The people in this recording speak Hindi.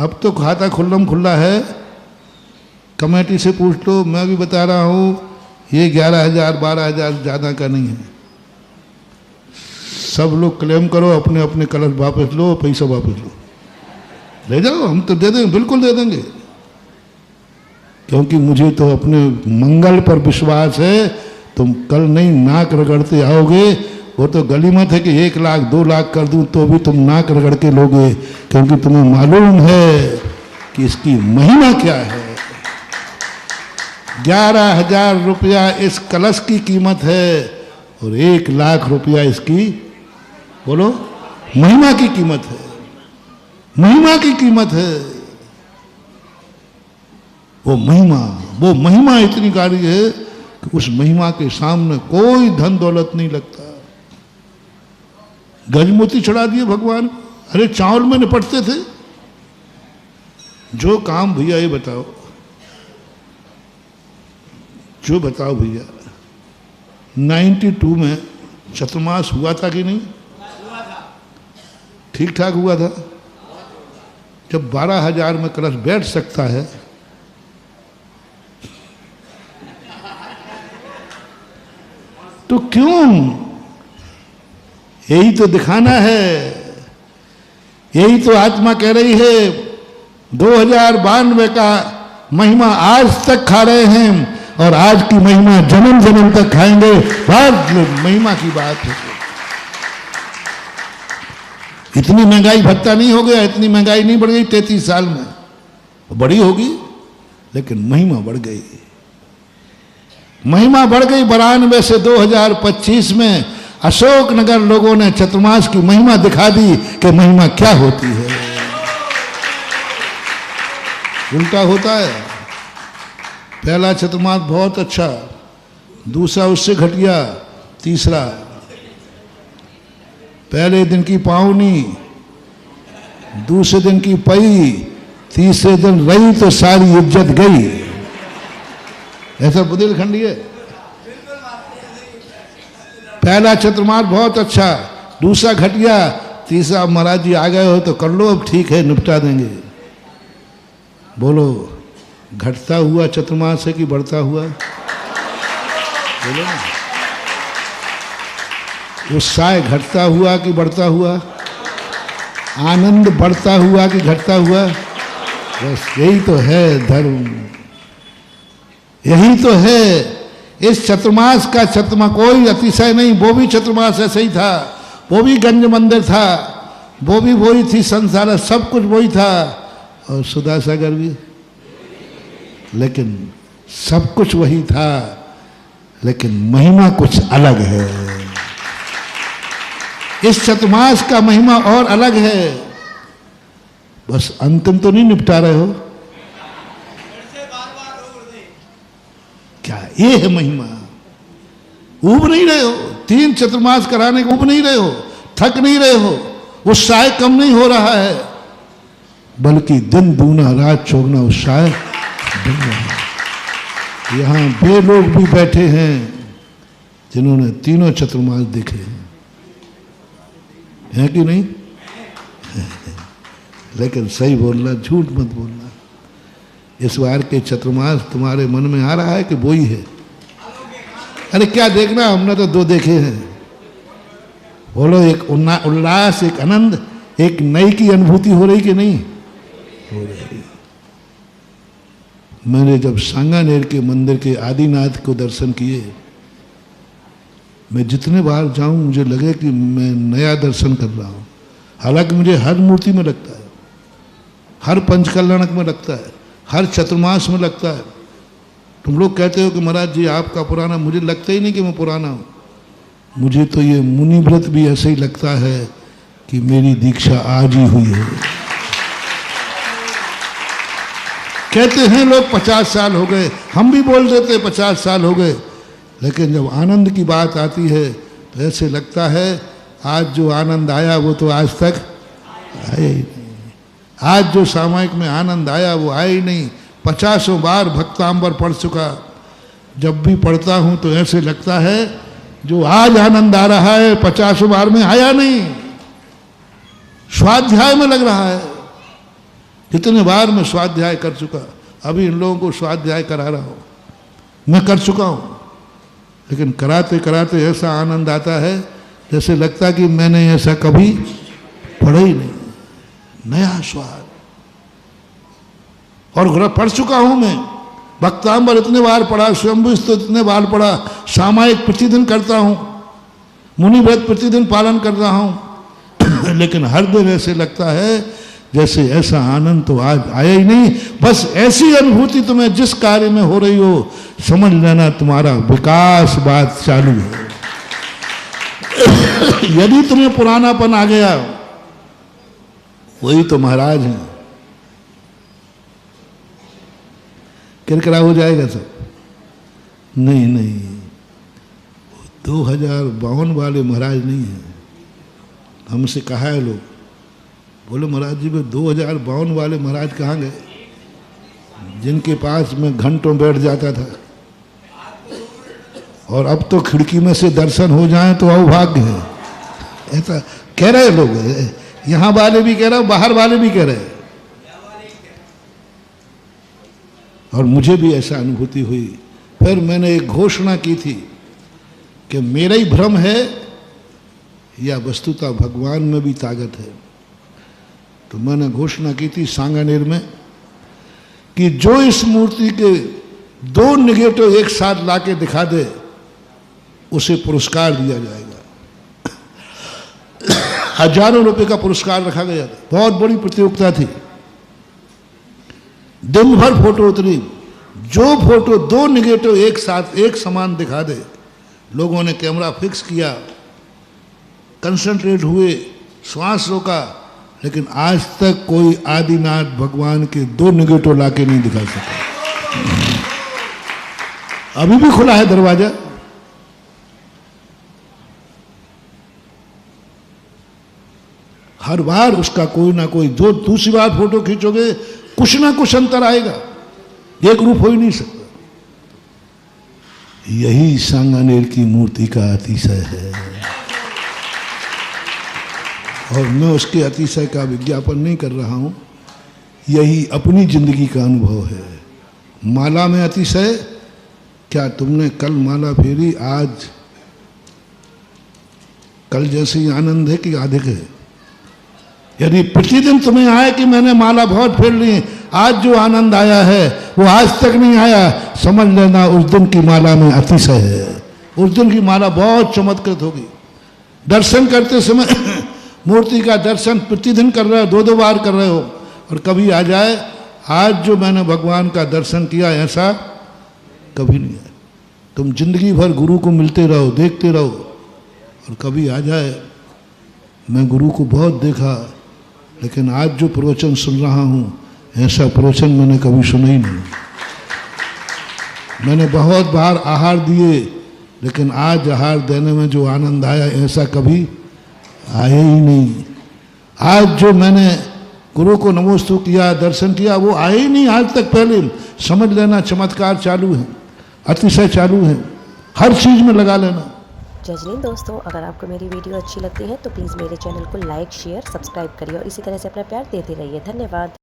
अब तो खाता खुल्लम खुल्ला है, कमेटी से पूछ लो, मैं भी बता रहा हूँ, ये 11,000 12,000 ज़्यादा का नहीं है। सब लोग क्लेम करो, अपने अपने कलश वापस लो, पैसा वापस लो, ले जाओ, हम तो दे देंगे, बिल्कुल दे देंगे, क्योंकि मुझे तो अपने मंगल पर विश्वास है। तुम कल नहीं नाक रगड़ते आओगे, वो तो गलीमत है कि 1 लाख 2 लाख कर दूं तो भी तुम नाक रगड़ के लोगे, क्योंकि तुम्हें मालूम है कि इसकी महिमा क्या है। 11,000 रुपया इस कलश की कीमत है और 1 लाख रुपया इसकी, बोलो, महिमा की कीमत है, महिमा की कीमत है। वो महिमा इतनी गाढ़ी है कि उस महिमा के सामने कोई धन दौलत नहीं लगता। गजमोती चढ़ा दिए भगवान, अरे चावल में निपटते थे। जो काम भैया ये बताओ, जो बताओ भैया, 92 में चतुर्मास हुआ था कि नहीं? ठीक ठाक हुआ था। जब 12,000 में कलश बैठ सकता है, तो क्यों? यही तो दिखाना है, यही तो आत्मा कह रही है। 2092 का महिमा आज तक खा रहे हैं और आज की महिमा जन्म जन्म तक खाएंगे। बहुत महिमा की बात है। इतनी महंगाई भत्ता नहीं हो गया, इतनी महंगाई नहीं बढ़ गई 33 साल में, बड़ी होगी, लेकिन महिमा बढ़ गई। महिमा बढ़ गई। 92 से 2025 में अशोकनगर लोगों ने चतुर्मास की महिमा दिखा दी कि महिमा क्या होती है। उल्टा होता है। पहला चतुर्मास बहुत अच्छा, दूसरा उससे घटिया, तीसरा पहले दिन की पावनी, दूसरे दिन की पई, तीसरे दिन रही तो सारी इज्जत गई। ऐसा बुंदेलखंडी है। पहला चतुर्मास बहुत अच्छा, दूसरा घटिया, तीसरा महाराज जी आ गए हो तो कर लो, अब ठीक है, निपटा देंगे। बोलो, घटता हुआ चतुर्मास है कि बढ़ता हुआ? बोलो ना। उत्साह घटता हुआ कि बढ़ता हुआ? आनंद बढ़ता हुआ कि घटता हुआ? बस यही तो है धर्म, यही तो है। इस चतुर्मास का कोई अतिशय नहीं। वो भी चतुर्मास ऐसे ही था, वो भी गंज मंदिर था, वो भी वही थी संसार, सब कुछ वही था, और सुधा सागर भी, लेकिन सब कुछ वही था, लेकिन महिमा कुछ अलग है। इस चतुर्मास का महिमा और अलग है। बस अंतिम तो नहीं निपटा रहे हो क्या? ये है महिमा। ऊब नहीं रहे हो, 3 चतुर्मास कराने को ऊब नहीं रहे हो, थक नहीं रहे हो, उत्साह कम नहीं हो रहा है, बल्कि दिन दूना रात चौगुना उत्साह बढ़ रहा है। यहाँ वे लोग भी बैठे हैं जिन्होंने तीनों चतुर्मास देखे हैं, है कि नहीं? लेकिन सही बोलना, झूठ मत बोलना। इस बार के चतुर्मास तुम्हारे मन में आ रहा है कि वो ही है? अरे क्या देखना, हमने तो 2 देखे हैं। बोलो, एक उल्लास, एक आनंद, एक नई की अनुभूति हो रही कि नहीं हो रही? मैंने जब सांगानेर के मंदिर के आदिनाथ को दर्शन किए, मैं जितने बार जाऊं मुझे लगे कि मैं नया दर्शन कर रहा हूं। हालांकि मुझे हर मूर्ति में लगता है, हर पंचकल्याणक में लगता है, हर चतुर्मास में लगता है। तुम लोग कहते हो कि महाराज जी आपका पुराना, मुझे लगता ही नहीं कि मैं पुराना हूं। मुझे तो ये मुनि व्रत भी ऐसे ही लगता है कि मेरी दीक्षा आज ही हुई है। कहते हैं लोग 50 साल हो गए, हम भी बोल देते 50 साल हो गए, लेकिन जब आनंद की बात आती है तो ऐसे लगता है आज जो आनंद आया वो तो आज तक आया ही नहीं। आज जो सामायिक में आनंद आया वो आया ही नहीं। 50 बार भक्तांबर पढ़ चुका, जब भी पढ़ता हूँ तो ऐसे लगता है जो आज आनंद आ रहा है 50 बार में आया नहीं, स्वाध्याय में लग रहा है। कितने बार मैं स्वाध्याय कर चुका, अभी इन लोगों को स्वाध्याय करा रहा हूँ, मैं कर चुका हूँ, लेकिन कराते कराते ऐसा आनंद आता है जैसे लगता कि मैंने ऐसा कभी पढ़ा ही नहीं। नया स्वाद। और पढ़ चुका हूं मैं, भक्तांबर इतने बार पढ़ा, स्वयंभू स्तुति इतने बार पढ़ा, सामायिक प्रतिदिन करता हूं, मुनि व्रत प्रतिदिन पालन कर रहा हूं लेकिन हर दिन ऐसे लगता है जैसे ऐसा आनंद तो आज आया ही नहीं। बस ऐसी अनुभूति तुम्हें जिस कार्य में हो रही हो, समझ लेना तुम्हारा विकास बात चालू है। यदि तुम्हें पुरानापन आ गया, वही तो महाराज हैं, किरकिरा हो जाएगा सब। नहीं नहीं, 2052 वाले महाराज नहीं है। हमसे कहा है लोग, बोले महाराज जी वे 2052 वाले महाराज कहाँ गए, जिनके पास मैं घंटों बैठ जाता था, और अब तो खिड़की में से दर्शन हो जाए तो अभाग्य है। ऐसा कह रहे लोग, यहाँ वाले भी कह रहे, बाहर वाले भी कह रहे। और मुझे भी ऐसा अनुभूति हुई। फिर मैंने एक घोषणा की थी कि मेरा ही भ्रम है या वस्तुतः भगवान में भी ताकत है। तो मैंने घोषणा की थी सांगानेर में कि जो इस मूर्ति के 2 निगेटिव एक साथ लाके दिखा दे, उसे पुरस्कार दिया जाएगा। हजारों रुपए का पुरस्कार रखा गया था, बहुत बड़ी प्रतियोगिता थी। दिन भर फोटो उतरी, जो फोटो 2 निगेटिव एक साथ एक समान दिखा दे, लोगों ने कैमरा फिक्स किया, कंसंट्रेट हुए, श्वास रोका, लेकिन आज तक कोई आदिनाथ भगवान के 2 निगेटिव लाके नहीं दिखा सका। अभी भी खुला है दरवाजा। हर बार उसका कोई ना कोई, जो दूसरी बार फोटो खींचोगे कुछ ना कुछ अंतर आएगा, एक रूप हो ही नहीं सकता। यही सांगानेर की मूर्ति का अतिशय है, और मैं उसके अतिशय का विज्ञापन नहीं कर रहा हूं, यही अपनी जिंदगी का अनुभव है। माला में अतिशय क्या, तुमने कल माला फेरी, आज कल जैसे ही आनंद है कि अधिक है? यदि प्रतिदिन तुम्हें आए कि मैंने माला बहुत फेर ली, आज जो आनंद आया है वो आज तक नहीं आया, समझ लेना उस दिन की माला में अतिशय है। उस दिन की माला बहुत चमत्कृत होगी। दर्शन करते समय मूर्ति का दर्शन प्रतिदिन कर रहे हो, 2-2 बार कर रहे हो, और कभी आ जाए आज जो मैंने भगवान का दर्शन किया, ऐसा कभी नहीं है। तुम जिंदगी भर गुरु को मिलते रहो, देखते रहो, और कभी आ जाए मैं गुरु को बहुत देखा, लेकिन आज जो प्रवचन सुन रहा हूँ, ऐसा प्रवचन मैंने कभी सुना ही नहीं। मैंने बहुत बार आहार दिए, लेकिन आज आहार देने में जो आनंद आया, ऐसा कभी आया ही नहीं। आज जो मैंने गुरु को नमोस्तु किया, दर्शन किया, वो आया ही नहीं आज तक। पहले समझ लेना चमत्कार चालू है, अतिशय चालू है, हर चीज में लगा लेना। जजनीन दोस्तों, अगर आपको मेरी वीडियो अच्छी लगती है तो प्लीज़ मेरे चैनल को लाइक, शेयर, सब्सक्राइब करिए और इसी तरह से अपना प्यार देते रहिए। धन्यवाद।